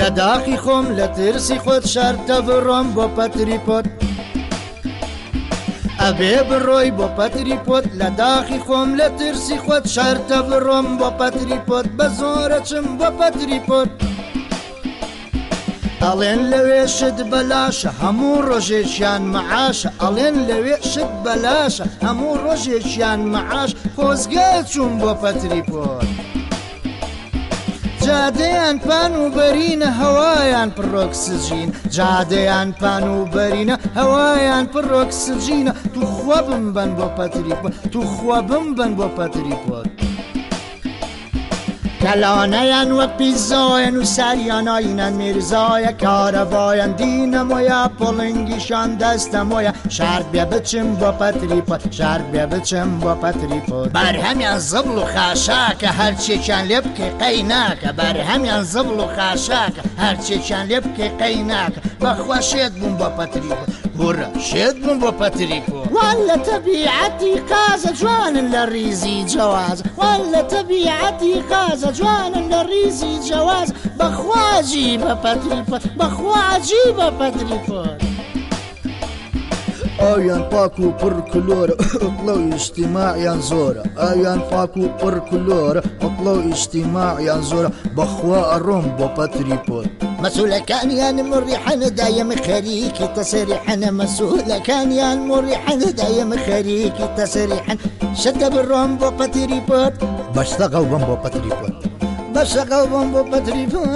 لداخي خوم لترسي خود شرط بروم بو پتریپوت ابي بروي بو پتریپوت لداخي خوم لترسي خود شرط بروم بو پتریپوت بزورچم بو پتریپوت ألين لوي شد بلاشة همو روجيشان معاشة ألين لوي شد بلاشة همو روجيشان معاش خوزقاتشون بو پتریپوت جاديان بانو برينا هوايان بالروكسجين جاديان بانو برينا هوايان بالروكسجين تخوابم بن بو پتریپوت تخوابم بن بو پتریپوت کلانه‌ین و پیزاین و سریاناینن میرزای کارواین دینمویا پولنگیشان دستمویا شرط بیا بچم با پتریپوت شرط بیا بچم با پتریپوت بر همیان زبل و خاشاک هرچی چن لب که قیناک بر همیان زبل و خاشاک هرچی چن لب که قیناک بخوا شید بون با پتریپوت برا شید بون با پتریپوت ولا طبيعتي قازة جوان للريزي جواز ولا طبيعتي قازة جوان للريزي جواز بخوا عجيبة پتریپوت بخوا عجيبة پتریپوت آیان پاکو پر کلور اطلو اجتماعیان زورا آیان پاکو پر کلور اطلو اجتماعیان زورا بخوا الروم بو پتریپوت مسؤولة كان يان مريحا دايم خريكي تصريحا مسؤولة كان يان مريحا دايم خريكي تصريحا شد بالروم بو پتریپوت بشتغل بو پتریپوت بشتغل بو پتریپوت